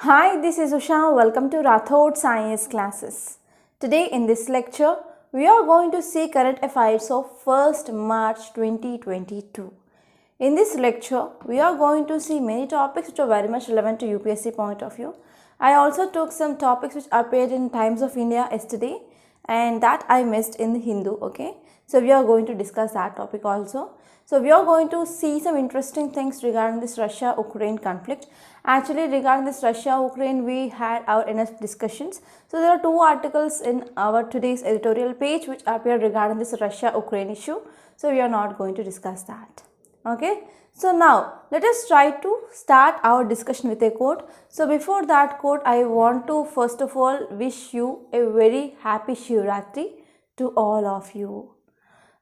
Hi, this is Usha. Welcome to Rathod Science classes. Today in this lecture, we are going to see current affairs of 1st March 2022. In this lecture, we are going to see many topics which are very much relevant to UPSC point of view. I also took some topics which appeared in Times of India yesterday and that I missed in the Hindu, okay. So we are going to discuss that topic also. So we are going to see some interesting things regarding this Russia-Ukraine conflict. Actually, regarding this Russia-Ukraine, we had our enough discussions. So there are two articles in our today's editorial page which appear regarding this Russia-Ukraine issue. So we are not going to discuss that. Okay. So now let us try to start our discussion with a quote. So before that quote, I want to first of all wish you a very happy Shivratri to all of you.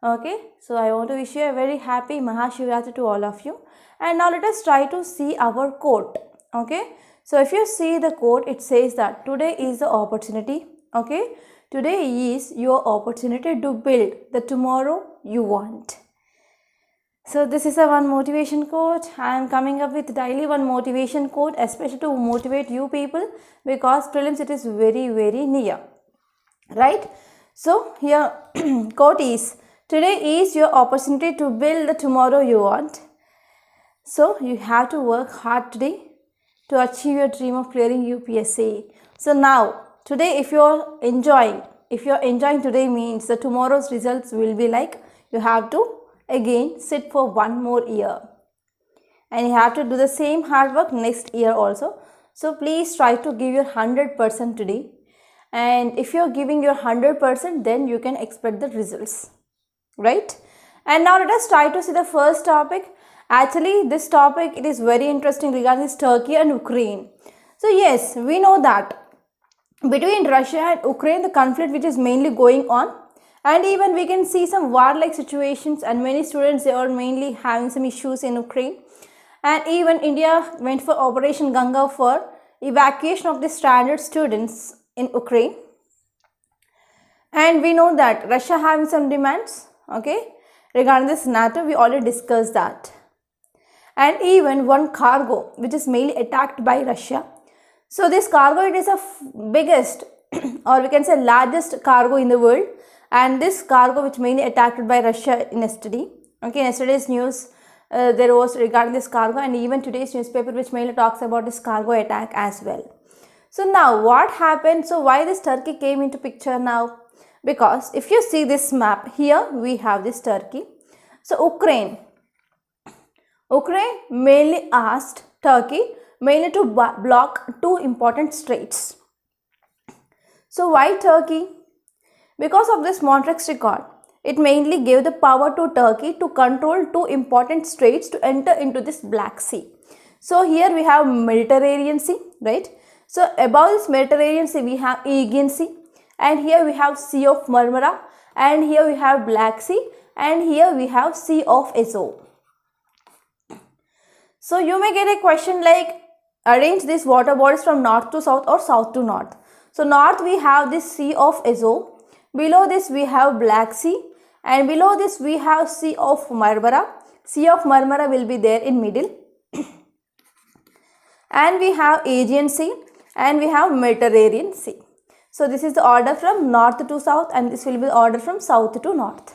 Okay, so I want to wish you a very happy Mahashivratri to all of you. And now let us try to see our quote. Okay, so if you see the quote, it says that today is the opportunity. Okay, today is your opportunity to build the tomorrow you want. So this is a one motivation quote. I am coming up with daily one motivation quote, especially to motivate you people, because prelims it is very near, right? So here quote is, today is your opportunity to build the tomorrow you want. So you have to work hard today to achieve your dream of clearing UPSC. So now today if you're enjoying today means the tomorrow's results will be like you have to again sit for one more year and you have to do the same hard work next year also. So please try to give your 100% today, and if you're giving your 100%, then you can expect the results, right? And now let us try to see the first topic. Actually this topic, it is very interesting regarding this Turkey and Ukraine. So yes, we know that between Russia and Ukraine, the conflict which is mainly going on, and even we can see some war-like situations, and many students, they are mainly having some issues in Ukraine. And even India went for Operation Ganga for evacuation of the stranded students in Ukraine. And we know that Russia having some demands, okay, regarding this NATO, we already discussed that. And even one cargo which is mainly attacked by Russia. So this cargo, it is a biggest or we can say largest cargo in the world, and this cargo which mainly attacked by Russia in yesterday. Okay, yesterday's news there was regarding this cargo, and even today's newspaper which mainly talks about this cargo attack as well. So now what happened? So why this Turkey came into picture now? Because if you see this map, here we have this Turkey. So Ukraine mainly asked Turkey mainly to block two important straits. So why Turkey? Because of this Montreux Accord, it mainly gave the power to Turkey to control two important straits to enter into this Black Sea. So here we have Mediterranean Sea, right? So above this Mediterranean Sea we have Aegean Sea, and here we have Sea of Marmara, and here we have Black Sea, and here we have Sea of Azov. So you may get a question like, arrange these water bodies from north to south or south to north. So north we have this Sea of Azov, below this we have Black Sea, and below this we have Sea of Marmara. Sea of Marmara will be there in middle. And we have Aegean Sea, and we have Mediterranean Sea. So this is the order from north to south, and this will be the order from south to north.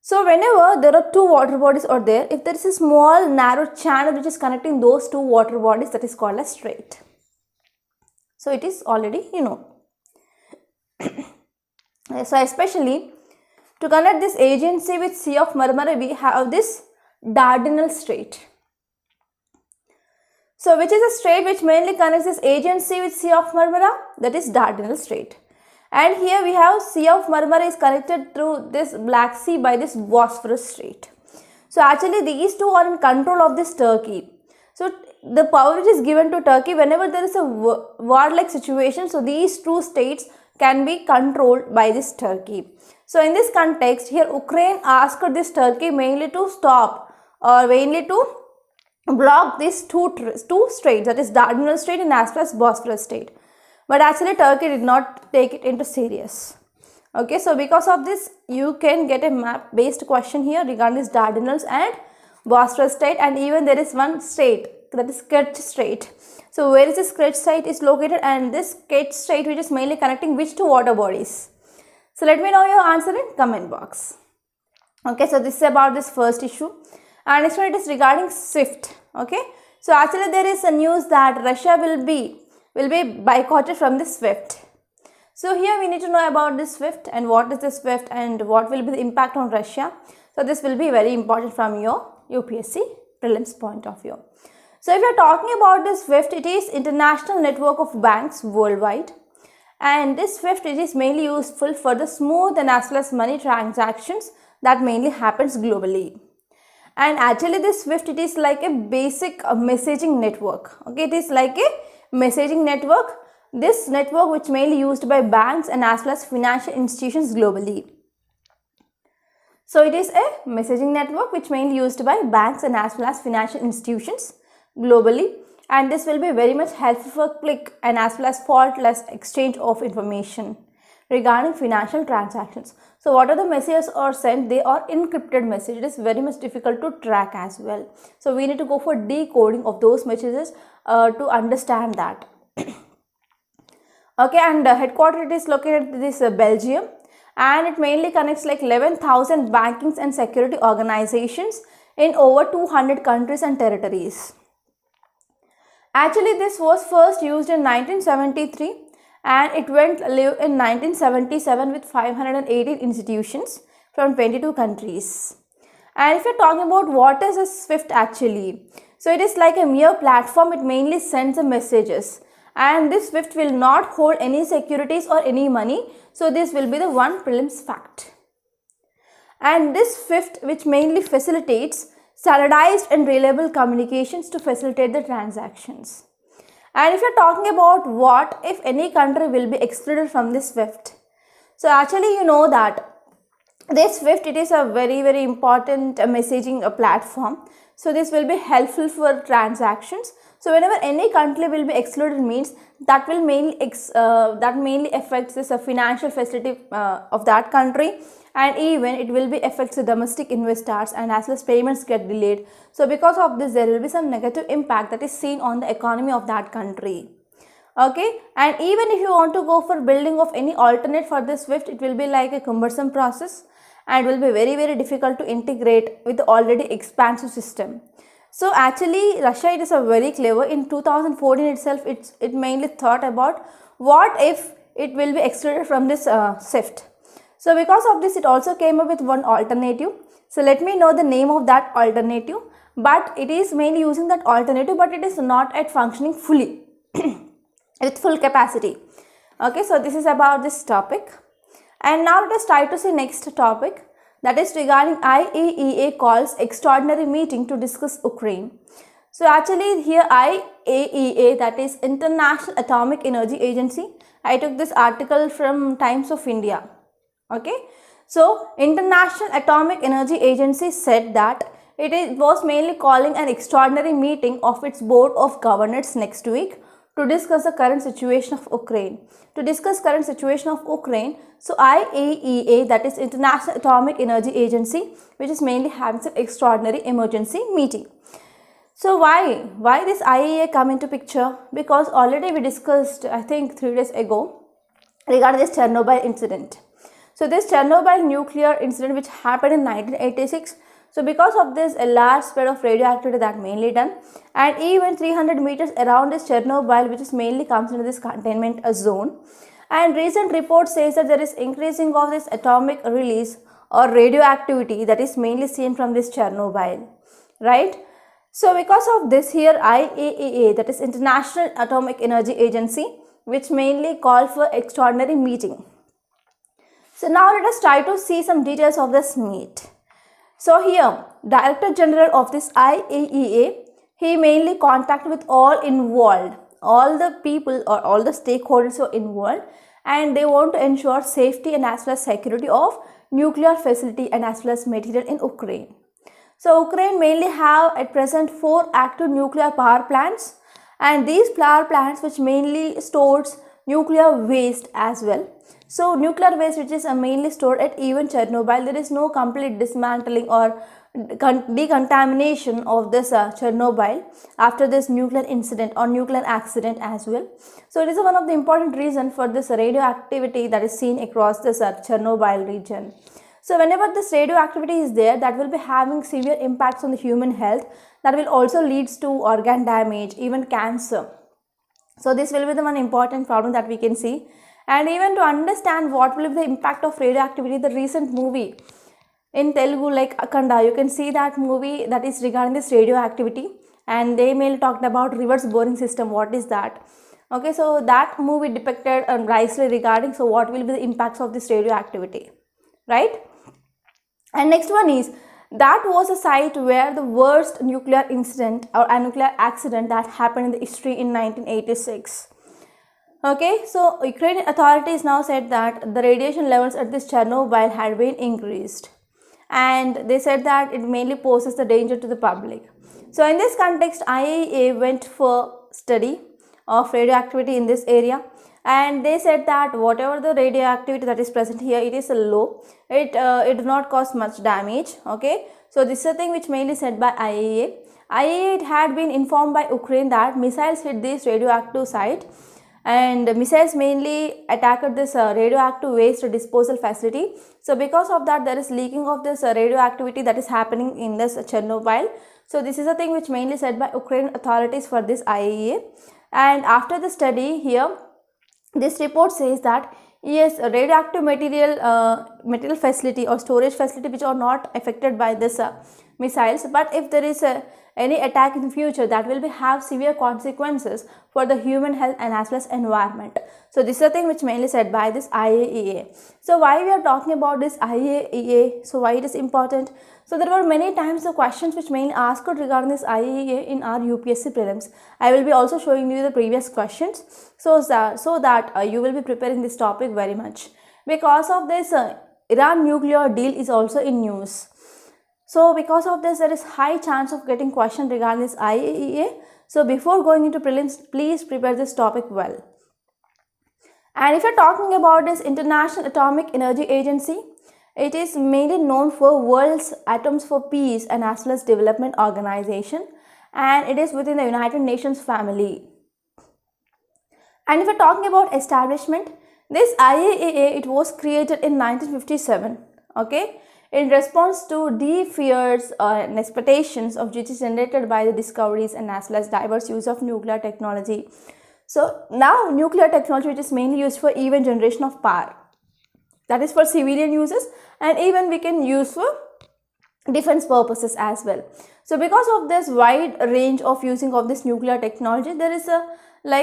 So whenever there are two water bodies are there, if there is a small narrow channel which is connecting those two water bodies, that is called a strait. So it is already So especially to connect this Aegean Sea with Sea of Marmara, we have this Dardanelles Strait. So which is a strait which mainly connects this Aegean Sea with Sea of Marmara? That is Dardanelles Strait. And here we have Sea of Marmara is connected through this Black Sea by this Bosphorus Strait. So actually these two are in control of this Turkey. So the power which is given to Turkey whenever there is a war-like situation, so these two states can be controlled by this Turkey. So in this context, here Ukraine asked this Turkey mainly to stop or mainly to block these two straits, that is Dardanelles Strait and as well as Bosphorus Strait. But actually Turkey did not take it into serious. Okay, so because of this, you can get a map based question here regarding this Dardanelles and Bosphorus Strait, and even there is one state that is Kerch Strait. So where is this Kerch Strait is located, and this Kerch Strait which is mainly connecting which two water bodies? So let me know your answer in comment box. Okay, so this is about this first issue, and next one it is regarding SWIFT. Okay, so actually there is a news that Russia will be boycotted from the SWIFT. So here we need to know about this SWIFT and what is the SWIFT and what will be the impact on Russia. So this will be very important from your UPSC prelims point of view. So if you are talking about this SWIFT, it is international network of banks worldwide, and this SWIFT it is mainly useful for the smooth and as well as money transactions that mainly happens globally. And actually this SWIFT it is like a basic messaging network. Okay, it is like a messaging network. This network which mainly used by banks and as well as financial institutions globally. So it is a messaging network which mainly used by banks and as well as financial institutions globally, and this will be very much helpful for quick and as well as faultless exchange of information regarding financial transactions. So what are the messages are sent? They are encrypted messages. It is very much difficult to track as well. So we need to go for decoding of those messages to understand that. Okay, and headquarters it is located in this Belgium, and it mainly connects like 11,000 banking and security organizations in over 200 countries and territories. Actually this was first used in 1973 and it went live in 1977 with 518 institutions from 22 countries. And if you're talking about what is a SWIFT actually, so it is like a mere platform. It mainly sends the messages, and this SWIFT will not hold any securities or any money. So this will be the one prelims fact. And this SWIFT which mainly facilitates standardized and reliable communications to facilitate the transactions. And if you're talking about what if any country will be excluded from this SWIFT, so actually you know that this SWIFT it is a very important messaging platform. So this will be helpful for transactions. So whenever any country will be excluded means that will mainly affects this financial facility of that country, and even it will be affects the domestic investors and as well as payments get delayed. So because of this there will be some negative impact that is seen on the economy of that country. Okay, and even if you want to go for building of any alternate for this SWIFT, it will be like a cumbersome process and will be very difficult to integrate with the already expansive system. So actually Russia it is a very clever. In 2014 itself it mainly thought about what if it will be excluded from this SWIFT. So because of this it also came up with one alternative. So let me know the name of that alternative, but it is mainly using that alternative, but it is not at functioning fully with full capacity. Okay, so this is about this topic. And now let us try to see next topic, that is regarding IAEA calls extraordinary meeting to discuss Ukraine. So actually here IAEA, that is International Atomic Energy Agency. I took this article from Times of India. Okay, so International Atomic Energy Agency said that it was mainly calling an extraordinary meeting of its board of governors next week to discuss the current situation of Ukraine. To discuss current situation of Ukraine, so IAEA, that is International Atomic Energy Agency, which is mainly having an extraordinary emergency meeting. So why this IAEA come into picture? Because already we discussed, I think 3 days ago, regarding this Chernobyl incident. So this Chernobyl nuclear incident which happened in 1986, so because of this a large spread of radioactivity that mainly done, and even 300 meters around this Chernobyl, which is mainly comes into this containment zone, and recent report says that there is increasing of this atomic release or radioactivity that is mainly seen from this Chernobyl, right? So because of this here IAEA, that is International Atomic Energy Agency, which mainly called for extraordinary meeting. So now let us try to see some details of this meet. So here Director General of this IAEA, he mainly contacted with all involved, all the people or all the stakeholders who are involved, and they want to ensure safety and as well as security of nuclear facility and as well as material in Ukraine. So Ukraine mainly have at present 4 active nuclear power plants, and these power plants which mainly stores nuclear waste as well. So nuclear waste which is mainly stored at even Chernobyl, there is no complete dismantling or decontamination of this Chernobyl after this nuclear incident or nuclear accident as well. So it is one of the important reasons for this radioactivity that is seen across this Chernobyl region. So whenever this radioactivity is there, that will be having severe impacts on the human health, that will also leads to organ damage, even cancer. So this will be the one important problem that we can see. And even to understand what will be the impact of radioactivity, the recent movie in Telugu like Akanda, you can see that movie that is regarding this radioactivity, and they mainly talked about reverse boring system. What is that? Okay, so that movie depicted nicely regarding so what will be the impacts of this radioactivity, right? And next one is, that was a site where the worst nuclear incident or a nuclear accident that happened in the history in 1986. Okay, so Ukrainian authorities now said that the radiation levels at this Chernobyl had been increased, and they said that it mainly poses the danger to the public. So in this context, IAEA went for study of radioactivity in this area, and they said that whatever the radioactivity that is present here, it is low, it does not cause much damage. Okay, so this is a thing which mainly said by IAEA. IAEA had been informed by Ukraine that missiles hit this radioactive site, and missiles mainly attacked this radioactive waste disposal facility. So because of that, there is leaking of this radioactivity that is happening in this Chernobyl. So this is a thing which mainly said by Ukrainian authorities for this IAEA. And after the study here, this report says that yes, radioactive material facility or storage facility which are not affected by this missiles, but if there is any attack in the future, that will have severe consequences for the human health and as well as environment. So this is a thing which mainly said by this IAEA. So why we are talking about this IAEA? So why it is important? So there were many times the questions which mainly asked regarding this IAEA in our UPSC prelims. I will be also showing you the previous questions so that you will be preparing this topic very much. Because of this, Iran nuclear deal is also in news. So because of this, there is high chance of getting question regarding this IAEA. So before going into prelims, please prepare this topic well. And if you're talking about this International Atomic Energy Agency, it is mainly known for World's Atoms for Peace and as well as Development Organization, and it is within the United Nations family. And if you're talking about establishment, this IAEA, it was created in 1957, okay, in response to deep fears and expectations of which is generated by the discoveries and as well as diverse use of nuclear technology. So now nuclear technology, which is mainly used for even generation of power, that is for civilian uses, and even we can use for defense purposes as well. So because of this wide range of using of this nuclear technology, there is a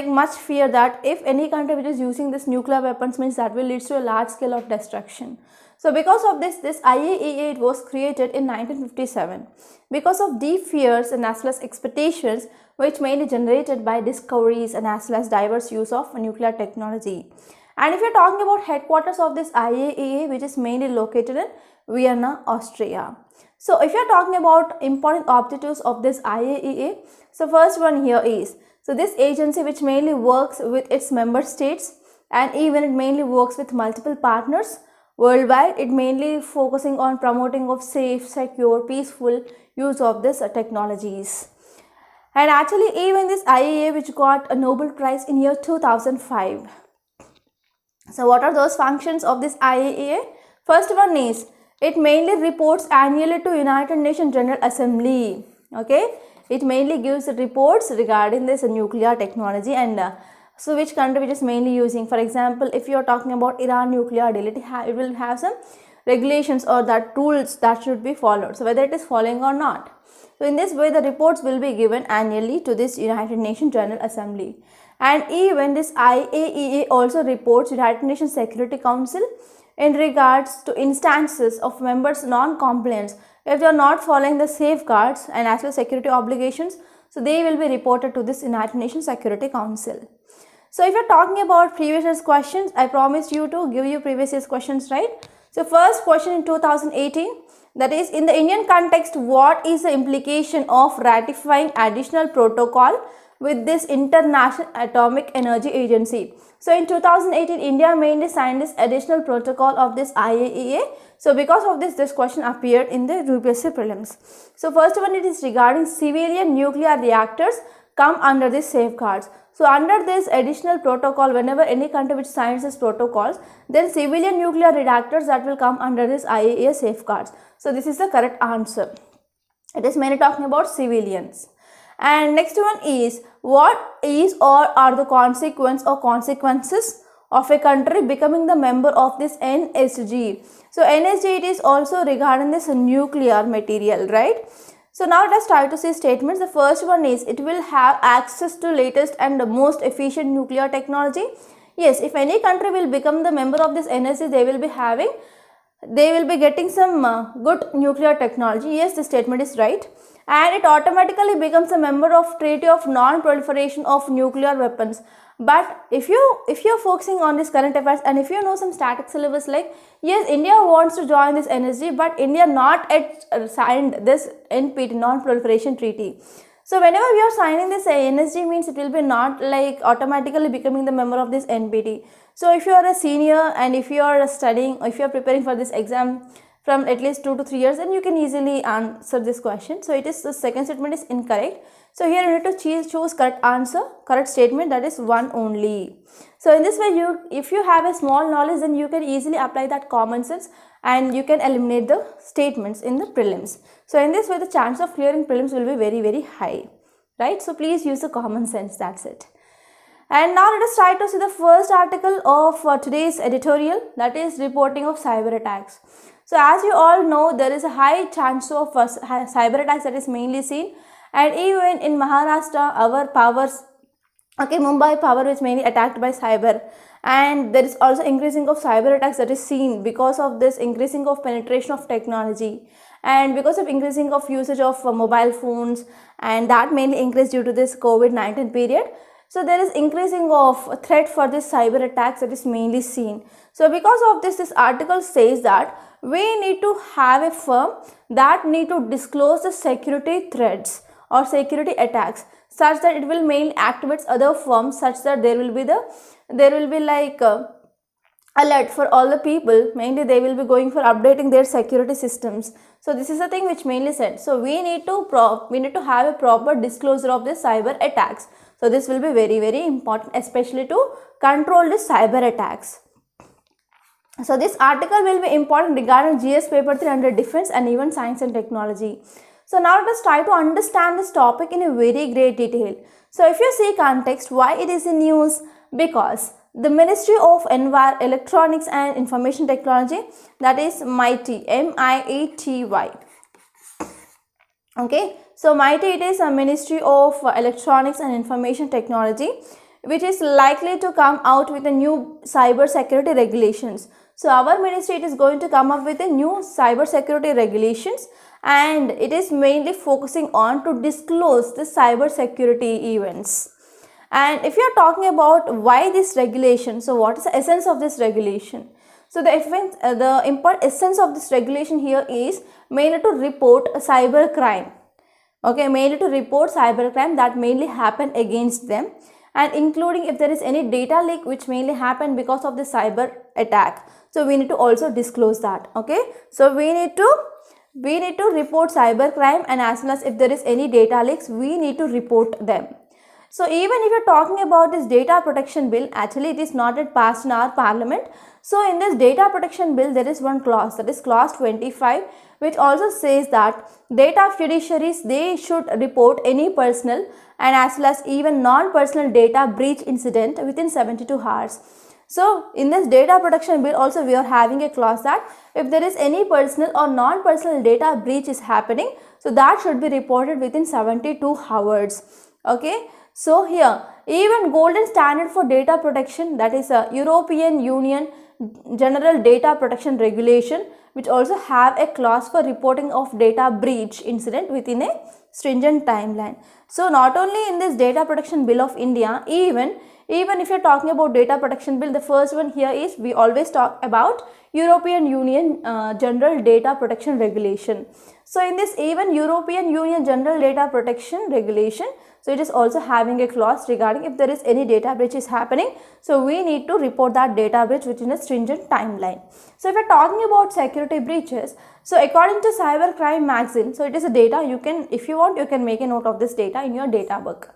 much fear that if any country which is using this nuclear weapons, means that will lead to a large scale of destruction. So because of this IAEA, it was created in 1957 because of deep fears and as well as expectations which mainly generated by discoveries and as well as diverse use of nuclear technology. And if you're talking about headquarters of this IAEA, which is mainly located in Vienna, Austria. So if you're talking about important objectives of this IAEA, so first one here is, so this agency which mainly works with its member states, and even it mainly works with multiple partners worldwide. It mainly focusing on promoting of safe, secure, peaceful use of this technologies. And actually even this IAEA which got a Nobel Prize in year 2005. So what are those functions of this IAEA? First one is, it mainly reports annually to United Nations General Assembly. Okay, it mainly gives reports regarding this nuclear technology and so which country which is mainly using. For example, if you are talking about Iran nuclear deal, it will have some regulations or that rules that should be followed. So whether it is following or not. So in this way, the reports will be given annually to this United Nations General Assembly. And even this IAEA also reports United Nations Security Council in regards to instances of members' non-compliance. If they are not following the safeguards and as well as security obligations, so they will be reported to this United Nations Security Council. So if you are talking about previous year's questions, I promised you to give you previous year's questions, right? So first question in 2018, that is, in the Indian context, what is the implication of ratifying additional protocol with this International Atomic Energy Agency. So in 2018, India mainly signed this additional protocol of this IAEA. So because of this question appeared in the UPSC prelims. So first one, it is regarding civilian nuclear reactors come under these safeguards. So under this additional protocol, whenever any country which signs this protocols, then civilian nuclear reactors that will come under this IAEA safeguards. So this is the correct answer. It is mainly talking about civilians. And next one is, what is or are the consequences of a country becoming the member of this NSG? So NSG, it is also regarding this nuclear material, right? So now let us try to see statements. The first one is, it will have access to latest and the most efficient nuclear technology. Yes, if any country will become the member of this NSG, they will be getting some good nuclear technology. Yes, this statement is right. And it automatically becomes a member of Treaty of Non-Proliferation of Nuclear Weapons. But if you're focusing on this current affairs, and if you know some static syllabus, like, yes, India wants to join this NSG, but India not yet signed this NPT, Non-Proliferation Treaty. So whenever we are signing this NSG, means it will be not like automatically becoming the member of this NPT. So if you are a senior and if you are studying, or if you are preparing for this exam from at least 2 to 3 years, then you can easily answer this question. So it is, the second statement is incorrect. So here you need to choose correct answer, correct statement, that is one only. So in this way, if you have a small knowledge, then you can easily apply that common sense and you can eliminate the statements in the prelims. So in this way, the chance of clearing prelims will be very, very high, right? So please use the common sense, that's it. And now let us try to see the first article of today's editorial, that is reporting of cyber attacks. So as you all know, there is a high chance of cyber attacks that is mainly seen, and even in Maharashtra, our powers, Mumbai power is mainly attacked by cyber, and there is also increasing of cyber attacks that is seen because of this increasing of penetration of technology, and because of increasing of usage of mobile phones, and that mainly increased due to this COVID-19 period. So there is increasing of threat for this cyber attacks that is mainly seen. So because of this article says that we need to have a firm that need to disclose the security threats or security attacks, such that it will mainly activate other firms, such that there will be like alert for all the people. Mainly they will be going for updating their security systems. So this is the thing which mainly said. So we need to have a proper disclosure of the cyber attacks. So this will be very, very important, especially to control the cyber attacks. So this article will be important regarding GS paper 3 under defense and even science and technology. So now let us try to understand this topic in a very great detail. So if you see context, why it is in news? Because the Ministry of Electronics and Information Technology, that is MITY, M-I-E-T-Y. Okay, so MITY, it is a Ministry of Electronics and Information Technology, which is likely to come out with a new cyber security regulations. So our ministry, it is going to come up with a new cyber security regulations, and it is mainly focusing on to disclose the cyber security events. And if you are talking about why this regulation, so what is the essence of this regulation? So the important essence of this regulation here is mainly to report a cyber crime. Okay, mainly to report cyber crime that mainly happen against them, and including if there is any data leak which mainly happen because of the cyber attack. So we need to also disclose that. Okay, so we need to report cyber crime, and as well as if there is any data leaks, we need to report them. So even if you're talking about this data protection bill, actually it is not yet passed in our parliament. So in this data protection bill, there is one clause, that is clause 25, which also says that data fiduciaries, they should report any personal and as well as even non-personal data breach incident within 72 hours. So in this data protection bill also we are having a clause that if there is any personal or non-personal data breach is happening, so that should be reported within 72 hours. Okay. So here, even golden standard for data protection, that is a European Union General Data Protection Regulation, which also have a clause for reporting of data breach incident within a stringent timeline. So not only in this data protection bill of India, even Even if you're talking about data protection bill, the first one here is, we always talk about European Union General Data Protection Regulation. So in this, even European Union General Data Protection Regulation, so it is also having a clause regarding if there is any data breach is happening, so we need to report that data breach within a stringent timeline. So if you're talking about security breaches, so according to Cybercrime Magazine, so it is a data, you can, if you want, you can make a note of this data in your data book.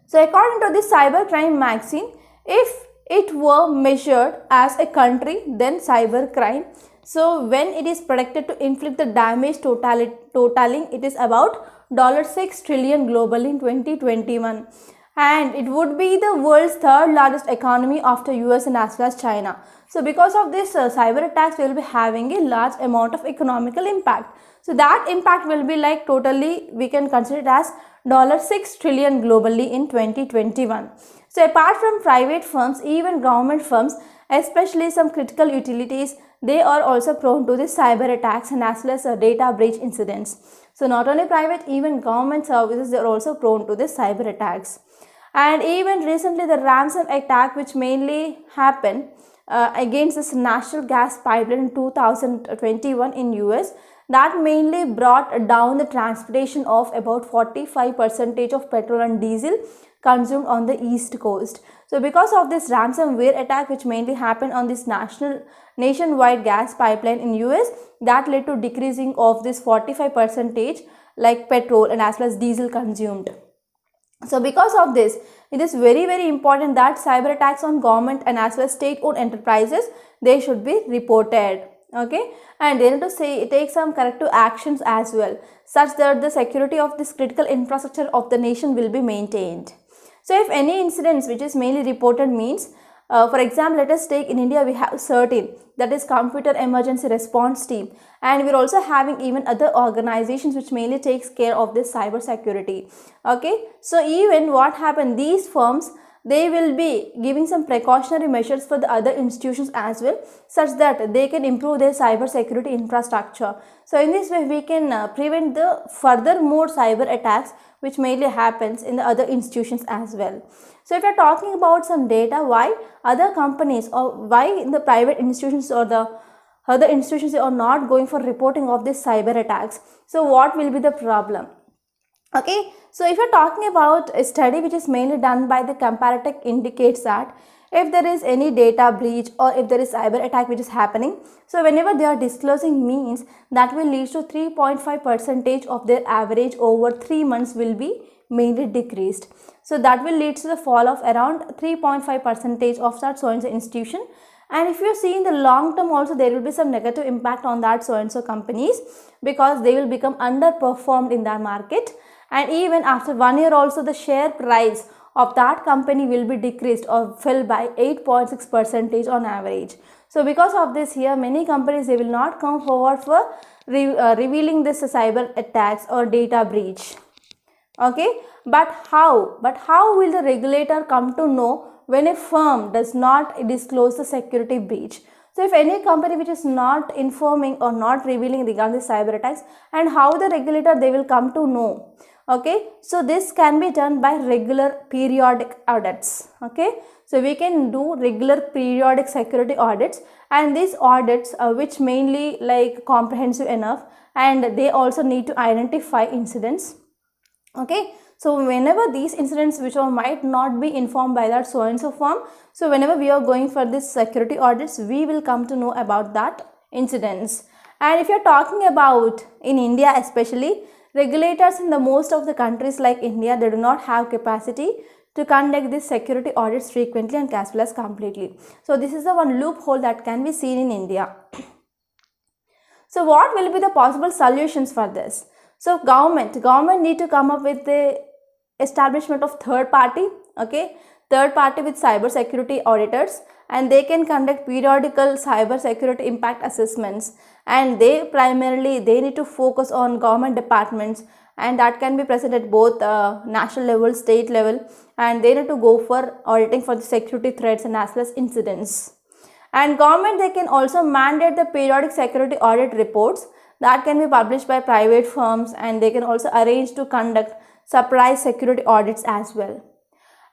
So according to this Cybercrime Magazine, if it were measured as a country, then cybercrime, so when it is predicted to inflict the damage totaling, it is about $6 trillion globally in 2021, and it would be the world's third largest economy after US and as well as China. So because of this cyber attacks, we will be having a large amount of economical impact. So that impact will be like totally, we can consider it as $6 trillion globally in 2021. So apart from private firms, even government firms, especially some critical utilities, they are also prone to the cyber attacks and as well as data breach incidents. So not only private, even government services, they are also prone to the cyber attacks. And even recently the ransom attack which mainly happened against this natural gas pipeline in 2021 in US, that mainly brought down the transportation of about 45% of petrol and diesel consumed on the east coast. So because of this ransomware attack which mainly happened on this nationwide gas pipeline in US, that led to decreasing of this 45% like petrol and as well as diesel consumed. So because of this, it is very important that cyber attacks on government and as well as state-owned enterprises, they should be reported. Okay, and they need to take some corrective actions as well, such that the security of this critical infrastructure of the nation will be maintained. So if any incidents which is mainly reported means, for example, let us take in India we have CERTIN, that is Computer Emergency Response Team, and we're also having even other organizations which mainly takes care of this cyber security. Okay, so even what happened, these firms, they will be giving some precautionary measures for the other institutions as well, such that they can improve their cyber security infrastructure. So in this way we can prevent the further more cyber attacks which mainly happens in the other institutions as well. So if you are talking about some data, why other companies or why the private institutions or the other institutions are not going for reporting of these cyber attacks, so what will be the problem? Okay, so if you're talking about a study which is mainly done by the Comparatech, indicates that if there is any data breach or if there is cyber attack which is happening, so whenever they are disclosing means, that will lead to 3.5% of their average over 3 months will be mainly decreased. So that will lead to the fall of around 3.5% of that so and so institution. And if you see in the long term also, there will be some negative impact on that so and so companies, because they will become underperformed in that market. And even after 1 year also, the share price of that company will be decreased or fell by 8.6% on average. So because of this, here many companies, they will not come forward for revealing this cyber attacks or data breach. Okay, but how will the regulator come to know when a firm does not disclose the security breach? So if any company which is not informing or not revealing regarding the cyber attacks, and how the regulator they will come to know? Okay, so this can be done by regular periodic audits. Okay, so we can do regular periodic security audits, and these audits which mainly like comprehensive enough, and they also need to identify incidents. Okay, so whenever these incidents which might not be informed by that so and so firm, so whenever we are going for this security audits, we will come to know about that incidents. And if you are talking about in India especially, regulators in the most of the countries like India, they do not have capacity to conduct these security audits frequently and as well as completely. So this is the one loophole that can be seen in India. So what will be the possible solutions for this? So government need to come up with the establishment of third party, okay, third party with cyber security auditors, and they can conduct periodical cyber security impact assessments, and they primarily need to focus on government departments, and that can be present at both national level, state level, and they need to go for auditing for the security threats and as well as incidents. And government, they can also mandate the periodic security audit reports that can be published by private firms, and they can also arrange to conduct surprise security audits as well.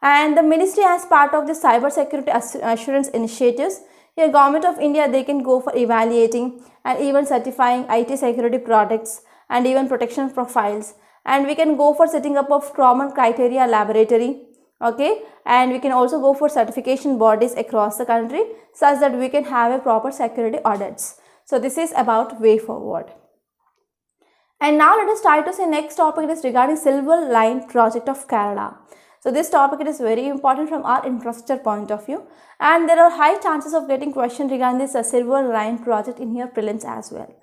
And the ministry, as part of the cyber security assurance initiatives, here government of India, they can go for evaluating and even certifying IT security products and even protection profiles, and we can go for setting up of common criteria laboratory, okay, and we can also go for certification bodies across the country such that we can have a proper security audits. So this is about way forward. And now let us try to say next topic, it is regarding Silver Line project of Kerala. So this topic, it is very important from our infrastructure point of view, and there are high chances of getting question regarding this Silver Line project in your prelims as well.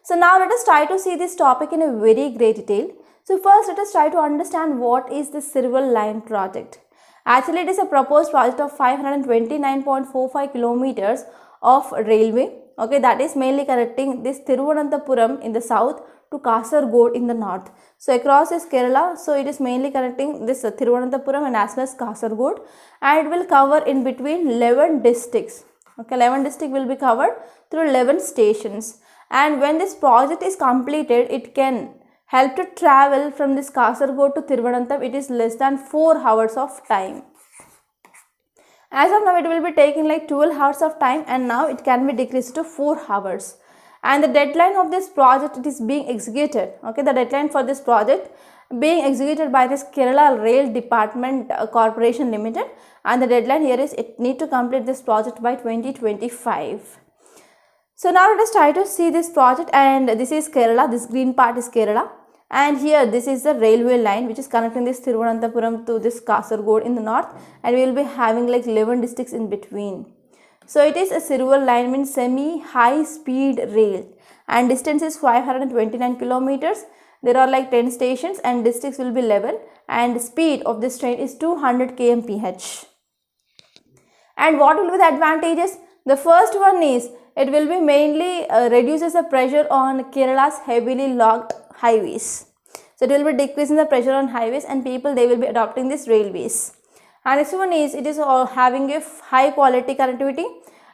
So now let us try to see this topic in a very great detail. So first let us try to understand what is the Silver Line project. Actually, it is a proposed project of 529.45 kilometers of railway, okay, that is mainly connecting this Thiruvananthapuram in the south to Kasaragod in the north. So across is Kerala, so it is mainly connecting this Thiruvananthapuram and as well as Kasaragod, and it will cover in between 11 districts. Okay, 11 districts will be covered through 11 stations, and when this project is completed, it can help to travel from this Kasaragod to Thiruvananthapuram. It is less than 4 hours of time. As of now, it will be taking like 12 hours of time, and now it can be decreased to 4 hours. And the deadline of this project, it is being executed. Okay, the deadline for this project being executed by this Kerala Rail Department Corporation Limited, and the deadline here is it need to complete this project by 2025. So now let us try to see this project, and this is Kerala, this green part is Kerala, and here this is the railway line which is connecting this Thiruvananthapuram to this Kasaragod in the north, and we will be having like 11 districts in between. So it is a Silver Line, means semi-high speed rail, and distance is 529 kilometers. There are like 10 stations and districts will be 11, and speed of this train is 200 kmph. And what will be the advantages? The first one is it will be mainly reduces the pressure on Kerala's heavily logged highways. So it will be decreasing the pressure on highways, and people, they will be adopting these railways. And next one is it is having a high quality connectivity,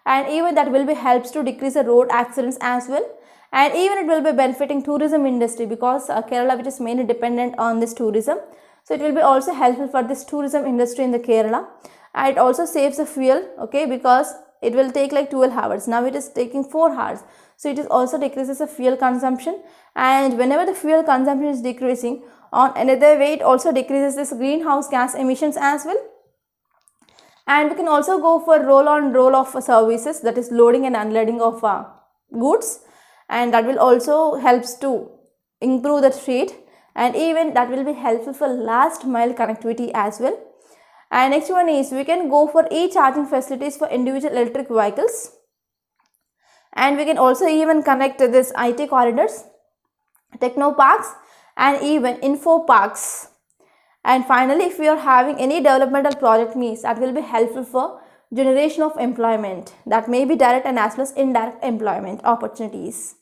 and even that will be helps to decrease the road accidents as well, and even it will be benefiting tourism industry because Kerala, which is mainly dependent on this tourism, so it will be also helpful for this tourism industry in the Kerala. And it also saves the fuel, okay, because it will take like 12 hours, now it is taking 4 hours, so it is also decreases the fuel consumption, and whenever the fuel consumption is decreasing, on another way it also decreases this greenhouse gas emissions as well. And we can also go for roll on roll of services, that is loading and unloading of goods, and that will also helps to improve the trade, and even that will be helpful for last mile connectivity as well. And next one is we can go for e-charging facilities for individual electric vehicles, and we can also even connect this IT corridors, techno parks, and even info parks. And finally, if we are having any developmental project, means that will be helpful for generation of employment, that may be direct and as well as indirect employment opportunities.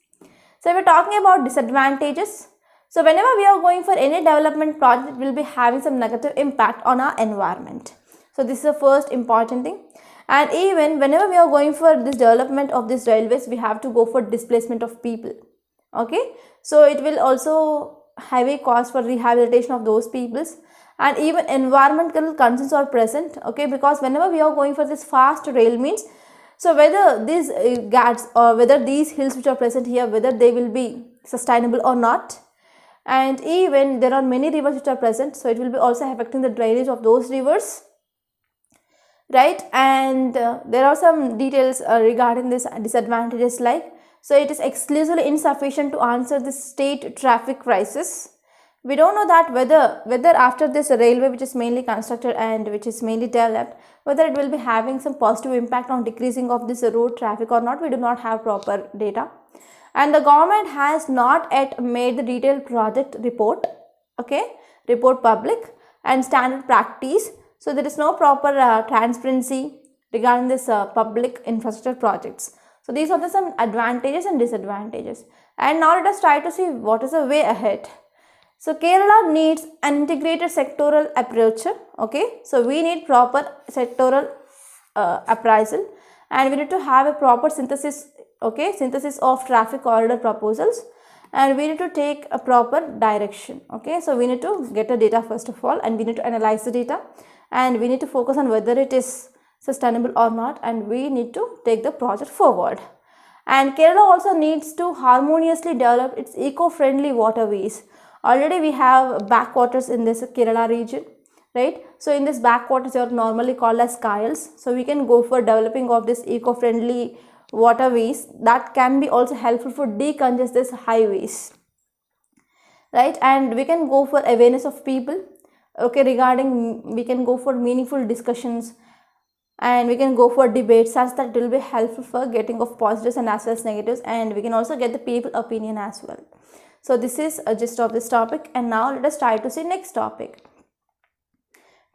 So if we are talking about disadvantages, so whenever we are going for any development project, it will be having some negative impact on our environment. So this is the first important thing. And even whenever we are going for this development of these railways, we have to go for displacement of people. Okay, so it will also have a cost for rehabilitation of those peoples, and even environmental concerns are present. Okay, because whenever we are going for this fast rail means, so whether these ghats or whether these hills which are present here, whether they will be sustainable or not, and even there are many rivers which are present, so it will be also affecting the drainage of those rivers, right? And there are some details regarding this disadvantages, like, so it is exclusively insufficient to answer the state traffic crisis. We don't know that whether after this railway which is mainly constructed and which is mainly developed, whether it will be having some positive impact on decreasing of this road traffic or not. We do not have proper data, and the government has not yet made the detailed project report, okay, report public and standard practice. So there is no proper transparency regarding this public infrastructure projects. So these are some advantages and disadvantages. And now let us try to see what is the way ahead. So Kerala needs an integrated sectoral approach. Okay, so we need proper sectoral appraisal, and we need to have a proper synthesis. Okay, synthesis of traffic corridor proposals, and we need to take a proper direction. Okay, so we need to get the data first of all, and we need to analyze the data, and we need to focus on whether it is sustainable or not, and we need to take the project forward. And Kerala also needs to harmoniously develop its eco-friendly waterways. Already we have backwaters in this Kerala region, right? So in this backwaters, they are normally called as kayals. So we can go for developing of this eco-friendly waterways that can be also helpful for decongest these highways, right? And we can go for awareness of people, okay, regarding, we can go for meaningful discussions, and we can go for debates such that it will be helpful for getting of positives and as well as negatives, and we can also get the people opinion as well. So this is a gist of this topic, and now let us try to see next topic.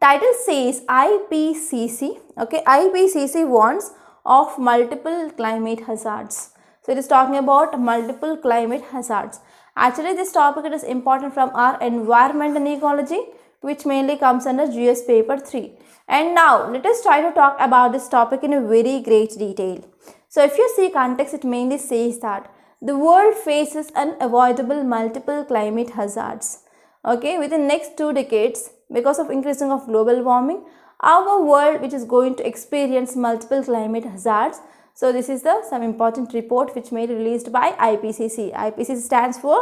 Title says IPCC, okay, IPCC warns of multiple climate hazards. So it is talking about multiple climate hazards. Actually this topic, it is important from our environment and ecology, which mainly comes under GS paper 3. And now let us try to talk about this topic in a very great detail. So if you see context, it mainly says that the world faces unavoidable multiple climate hazards. Okay, within next 2 decades, because of increasing of global warming, our world which is going to experience multiple climate hazards. So this is the some important report which may be released by IPCC. IPCC stands for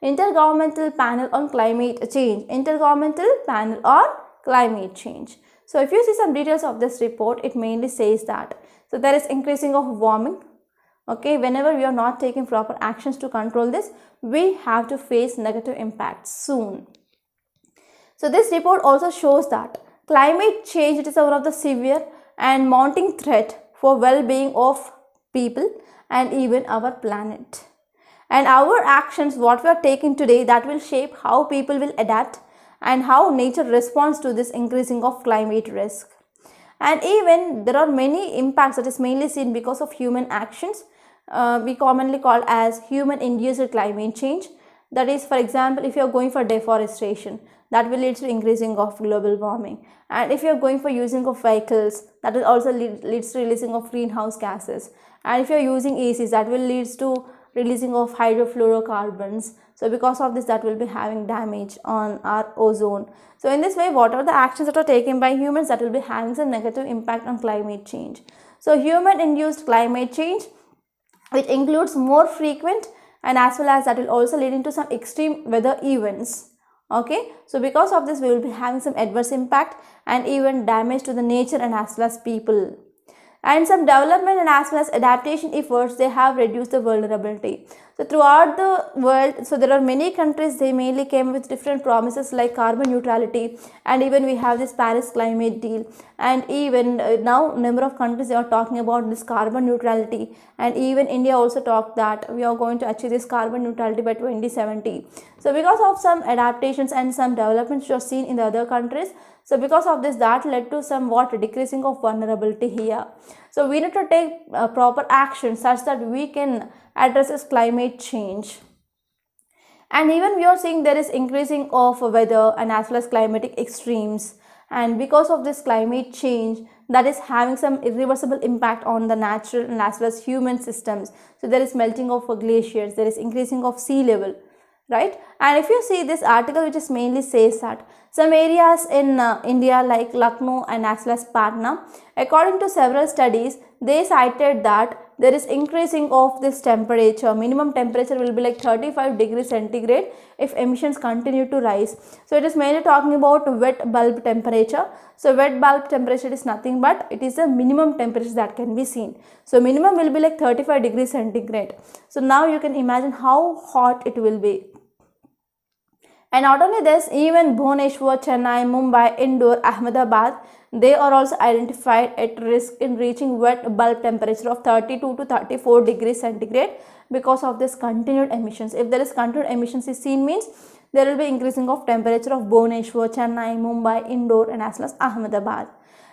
Intergovernmental Panel on Climate Change. Intergovernmental Panel on Climate Change. So if you see some details of this report, it mainly says that, so there is increasing of warming. Okay, whenever we are not taking proper actions to control this, we have to face negative impacts soon. So this report also shows that climate change, it is one of the severe and mounting threat for well-being of people and even our planet. And our actions, what we are taking today, that will shape how people will adapt and how nature responds to this increasing of climate risk. And even there are many impacts that is mainly seen because of human actions. We commonly call as human induced climate change. That is, for example, if you are going for deforestation, that will lead to increasing of global warming. And if you are going for using of vehicles, that will also leads to releasing of greenhouse gases. And if you are using ACs, that will leads to releasing of hydrofluorocarbons. So because of this, that will be having damage on our ozone. So in this way, what are the actions that are taken by humans, that will be having some negative impact on climate change. So human induced climate change, which includes more frequent and as well as that will also lead into some extreme weather events. Okay, so because of this, we will be having some adverse impact and even damage to the nature and as well as people. And some development and as well as adaptation efforts, they have reduced the vulnerability. So throughout the world, so there are many countries, they mainly came with different promises like carbon neutrality, and even we have this Paris climate deal, and even now number of countries, they are talking about this carbon neutrality, and even India also talked that we are going to achieve this carbon neutrality by 2070. So because of some adaptations and some developments which are seen in the other countries, so because of this, that led to somewhat decreasing of vulnerability here. So we need to take proper action such that we can address this climate change. And even we are seeing there is increasing of weather and as well as climatic extremes. And because of this climate change, that is having some irreversible impact on the natural and as well as human systems. So there is melting of glaciers, there is increasing of sea level, right? And if you see this article, which is mainly says that some areas in India like Lucknow and as well as Patna, according to several studies, they cited that there is increasing of this temperature. Minimum temperature will be like 35 degrees centigrade if emissions continue to rise. So it is mainly talking about wet bulb temperature. So wet bulb temperature is nothing but it is the minimum temperature that can be seen. So minimum will be like 35 degrees centigrade. So now you can imagine how hot it will be. And not only this, even Bhubaneswar, Chennai, Mumbai, Indore, Ahmedabad, they are also identified at risk in reaching wet bulb temperature of 32 to 34 degrees centigrade because of this continued emissions. If there is continued emissions is seen, means there will be increasing of temperature of Bhubaneswar, Chennai, Mumbai, Indore and as well as Ahmedabad.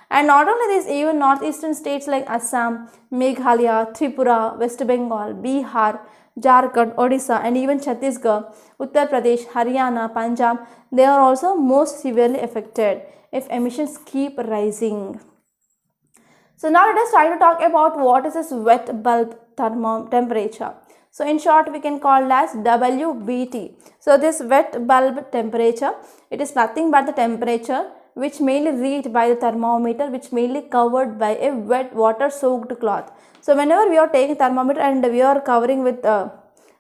And not only this, even northeastern states like Assam, Meghalaya, Tripura, West Bengal, Bihar, Jharkhand, Odisha and even Chhattisgarh, Uttar Pradesh, Haryana, Punjab, they are also most severely affected if emissions keep rising. So now let us try to talk about what is this wet bulb temperature. So in short, we can call it as WBT. So this wet bulb temperature, it is nothing but the temperature which mainly read by the thermometer, which mainly covered by a wet water soaked cloth. So whenever we are taking thermometer and we are covering with a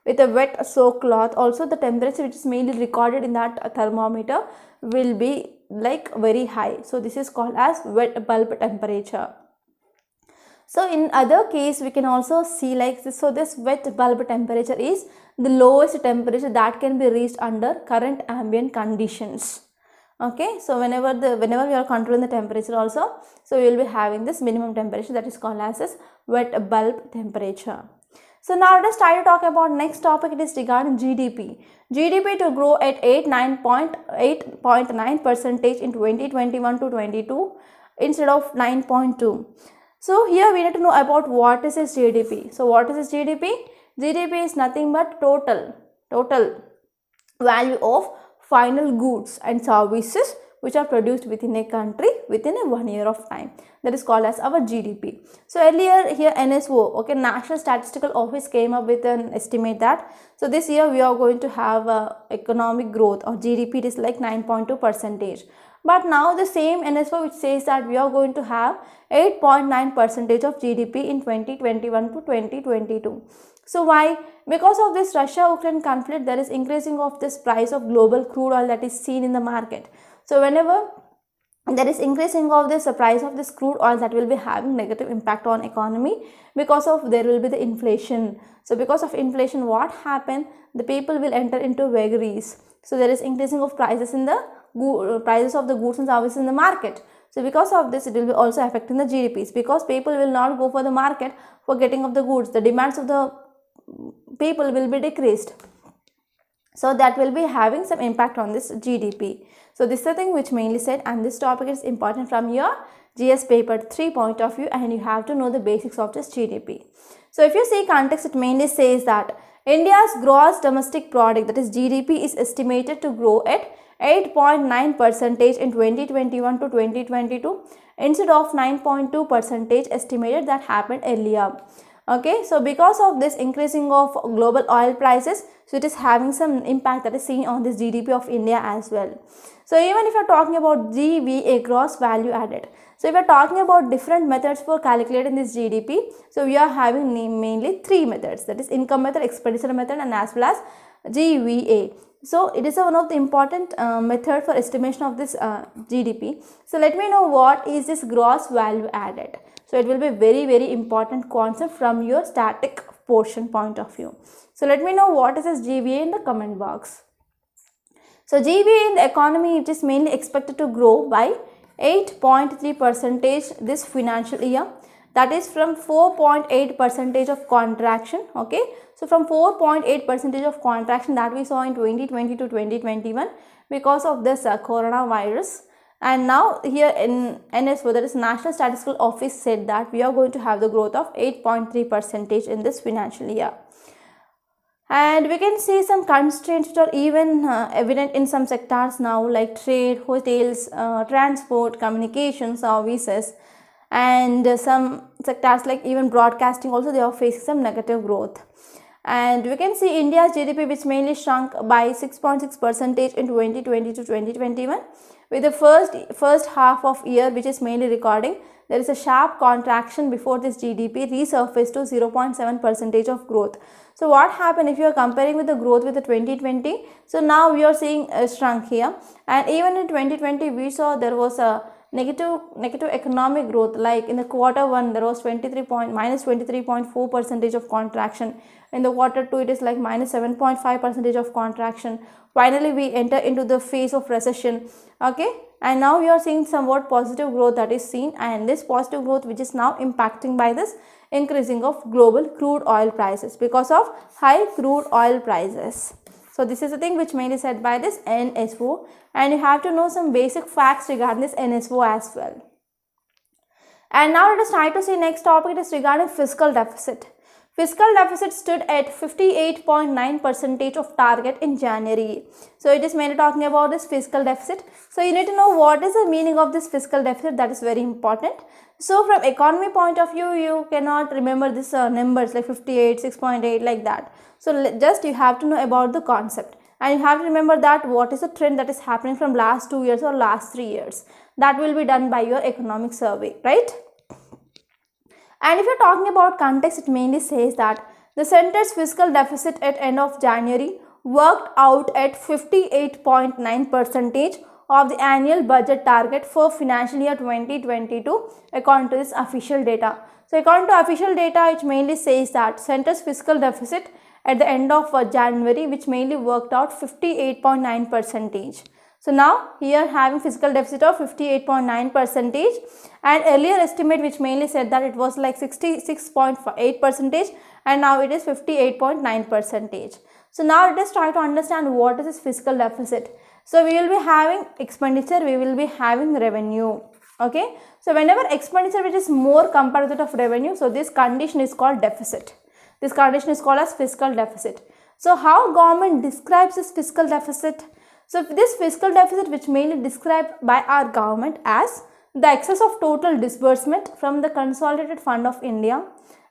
wet soaked cloth, also the temperature which is mainly recorded in that thermometer will be like very high. So this is called as wet bulb temperature. So in other case we can also see like this. So this wet bulb temperature is the lowest temperature that can be reached under current ambient conditions. Okay, so whenever we are controlling the temperature also, so we will be having this minimum temperature that is called as this wet bulb temperature. So now let us try to talk about next topic. It is regarding GDP. GDP to grow at 8.9% in 2021 to 22 instead of 9.2. So here we need to know about what is this GDP. So what is this GDP? GDP is nothing but total value of final goods and services which are produced within a country within a 1 year of time. That is called as our GDP. So earlier here NSO, okay, National Statistical Office came up with an estimate that, so this year we are going to have economic growth or GDP, it is like 9.2%. But now the same NSO which says that we are going to have 8.9% of GDP in 2021 to 2022. So why? Because of this Russia-Ukraine conflict, there is increasing of this price of global crude oil that is seen in the market. So whenever there is increasing of this price of this crude oil, that will be having negative impact on economy, because of there will be the inflation. So because of inflation, what happen? The people will enter into vagaries. So there is increasing of prices in the prices of the goods and services in the market. So because of this, it will be also affecting the GDPs, because people will not go for the market for getting of the goods. The demands of the people will be decreased. So that will be having some impact on this GDP. So this is the thing which mainly said, and this topic is important from your GS paper 3 point of view, and you have to know the basics of this GDP. So if you see context, it mainly says that India's gross domestic product, that is GDP, is estimated to grow at 8.9% in 2021 to 2022 instead of 9.2% estimated that happened earlier. Okay, so because of this increasing of global oil prices, so it is having some impact that is seen on this GDP of India as well. So even if you are talking about GVA, gross value added, so if you are talking about different methods for calculating this GDP, so we are having mainly three methods, that is income method, expenditure method, and as well as GVA. So it is one of the important method for estimation of this GDP. So let me know what is this gross value added. So it will be very important concept from your static portion point of view. So let me know what is this GVA in the comment box. So GVA in the economy, it is mainly expected to grow by 8.3% this financial year. That is from 4.8% of contraction. Okay, so from 4.8% of contraction that we saw in 2020 to 2021 because of this coronavirus. And now here in NSO, that is National Statistical Office, said that we are going to have the growth of 8.3% in this financial year. And we can see some constraints which are even evident in some sectors now, like trade, hotels, transport, communication services, and some sectors like even broadcasting also, they are facing some negative growth. And we can see India's GDP, which mainly shrunk by 6.6% in 2020 to 2021. With the first half of year, which is mainly recording, there is a sharp contraction before this GDP resurfaced to 0.7% of growth. So what happened if you are comparing with the growth with the 2020? So now we are seeing a shrunk here, and even in 2020 we saw there was a negative economic growth. Like in the quarter 1 there was minus 23.4% of contraction. In the quarter 2 it is like minus 7.5% of contraction. Finally we enter into the phase of recession. Okay, and now we are seeing somewhat positive growth that is seen, and this positive growth which is now impacting by this increasing of global crude oil prices because of high crude oil prices. So this is the thing which mainly said by this NSO, and you have to know some basic facts regarding this NSO as well. And now let us try to see next topic. It is regarding fiscal deficit. Fiscal deficit stood at 58.9% of target in January. So it is mainly talking about this fiscal deficit. So you need to know what is the meaning of this fiscal deficit. That is very important. So from economy point of view, you cannot remember this numbers like 58, 6.8 like that. So just you have to know about the concept. and you have to remember that what is the trend that is happening from last 2 years or last 3 years. That will be done by your economic survey, right? And if you're talking about context, it mainly says that the center's fiscal deficit at end of January worked out at 58.9% of the annual budget target for financial year 2022 according to this official data. So according to official data, it mainly says that center's fiscal deficit at the end of January, which mainly worked out 58.9%. So now here having fiscal deficit of 58.9%, and earlier estimate which mainly said that it was like 66.8%, and now it is 58.9%. So now let us try to understand what is this fiscal deficit. So we will be having expenditure, we will be having revenue. Okay, so whenever expenditure which is more compared to that of revenue, so this condition is called deficit. This condition is called as fiscal deficit. So how government describes this fiscal deficit? So this fiscal deficit, which mainly described by our government as the excess of total disbursement from the consolidated fund of India,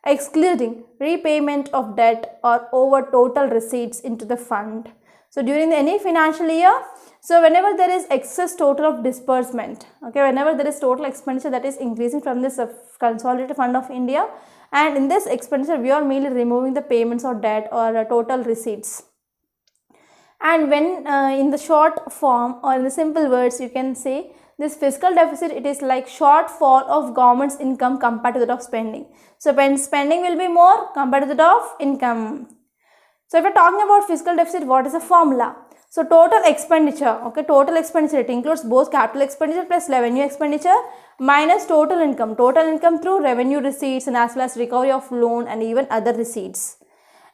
excluding repayment of debt or over total receipts into the fund. So during any financial year, so whenever there is excess total of disbursement, okay, whenever there is total expenditure that is increasing from this consolidated fund of India, and in this expenditure we are mainly removing the payments or debt or total receipts. And when in the short form or in the simple words, you can say this fiscal deficit, it is like shortfall of government's income compared to that of spending. So when spending will be more compared to that of income. So if we are talking about fiscal deficit, what is the formula? So total expenditure, okay, total expenditure, it includes both capital expenditure plus revenue expenditure minus total income through revenue receipts and as well as recovery of loan and even other receipts.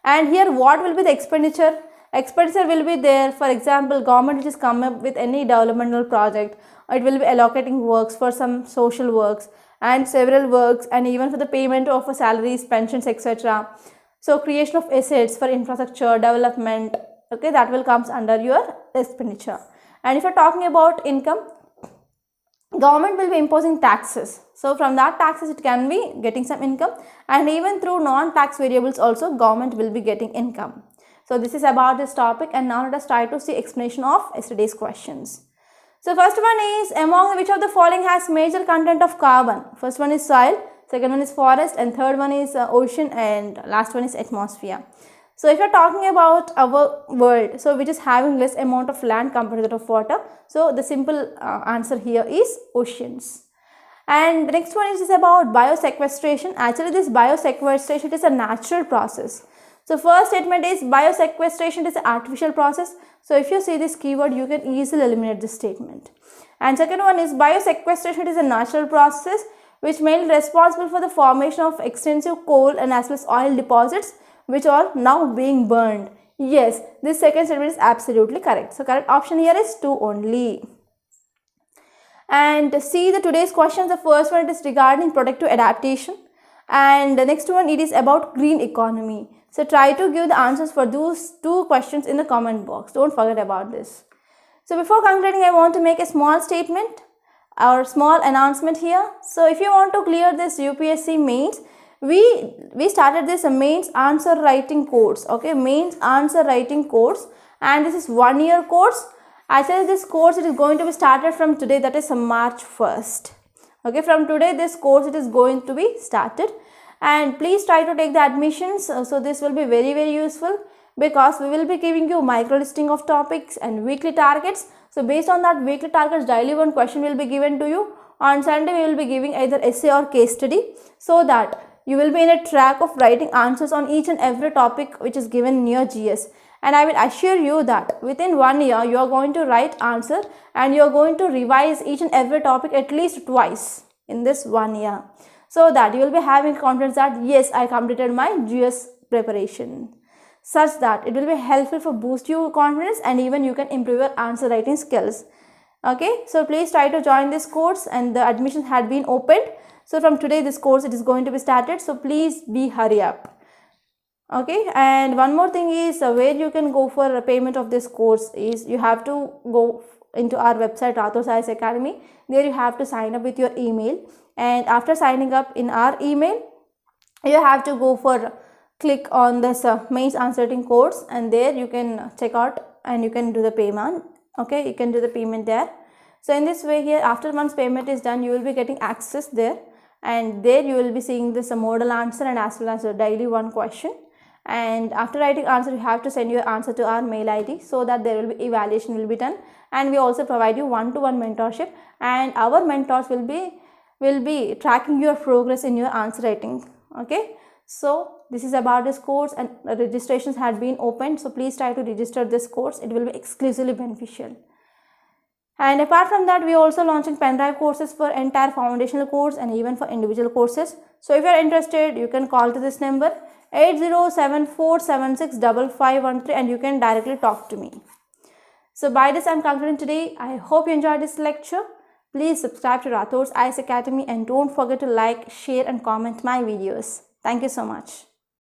And here what will be the expenditure? Expenditure will be there, for example, government which is come up with any developmental project, it will be allocating works for some social works and several works, and even for the payment of salaries, pensions, etc. So creation of assets for infrastructure development, okay, that will comes under your expenditure. And if you are talking about income, government will be imposing taxes. So from that taxes it can be getting some income, and even through non-tax variables also government will be getting income. So this is about this topic, and now let us try to see explanation of yesterday's questions. So first one is, among which of the following has major content of carbon? First one is soil, second one is forest, and third one is ocean, and last one is atmosphere. So if you are talking about our world, so which is having less amount of land compared to that of water, so the simple answer here is oceans. And the next one is about biosequestration. Actually this biosequestration is a natural process. So first statement is biosequestration is an artificial process. So if you see this keyword, you can easily eliminate this statement. And second one is biosequestration is a natural process which mainly responsible for the formation of extensive coal and as well as oil deposits which are now being burned. Yes, this second statement is absolutely correct. So correct option here is 2 only. And see the today's questions. The first one is regarding protective adaptation, and the next one it is about green economy. So try to give the answers for those 2 questions in the comment box. Don't forget about this. So before concluding, I want to make a small statement or small announcement here. So if you want to clear this UPSC mains, we started this mains answer writing course. Okay, mains answer writing course, and this is 1-year course. Actually this course it is going to be started from today, that is March 1st. Okay, from today this course it is going to be started. And please try to take the admissions. So this will be very useful, because we will be giving you micro listing of topics and weekly targets. So based on that weekly targets, daily one question will be given to you. On Sunday we will be giving either essay or case study, so that you will be in a track of writing answers on each and every topic which is given in your GS. And I will assure you that within 1 year you are going to write answer, and you are going to revise each and every topic at least twice in this 1 year, so that you will be having confidence that yes, I completed my GS preparation, such that it will be helpful for boost your confidence, and even you can improve your answer writing skills. Okay, so please try to join this course, and the admissions had been opened. So from today this course it is going to be started, so please be hurry up. Okay, and one more thing is where you can go for a payment of this course is you have to go into our website Rathod Science Academy. There you have to sign up with your email, and after signing up in our email you have to go for click on this mains answer writing course, and there you can check out and you can do the payment. Okay, you can do the payment there. So in this way here, after once payment is done, you will be getting access there, and there you will be seeing this model answer and as well as a daily one question. And after writing answer, you have to send your answer to our mail ID so that there will be evaluation will be done. And we also provide you one-to-one mentorship, and our mentors will be tracking your progress in your answer writing. Okay, so this is about this course, and registrations had been opened, so please try to register this course. It will be exclusively beneficial. And apart from that, we are also launching pen drive courses for entire foundational course and even for individual courses. So if you are interested, you can call to this number 8074765513 and you can directly talk to me. So by this I am concluding today. I hope you enjoyed this lecture. Please subscribe to Rathod's IAS Academy and don't forget to like, share and comment my videos. Thank you so much.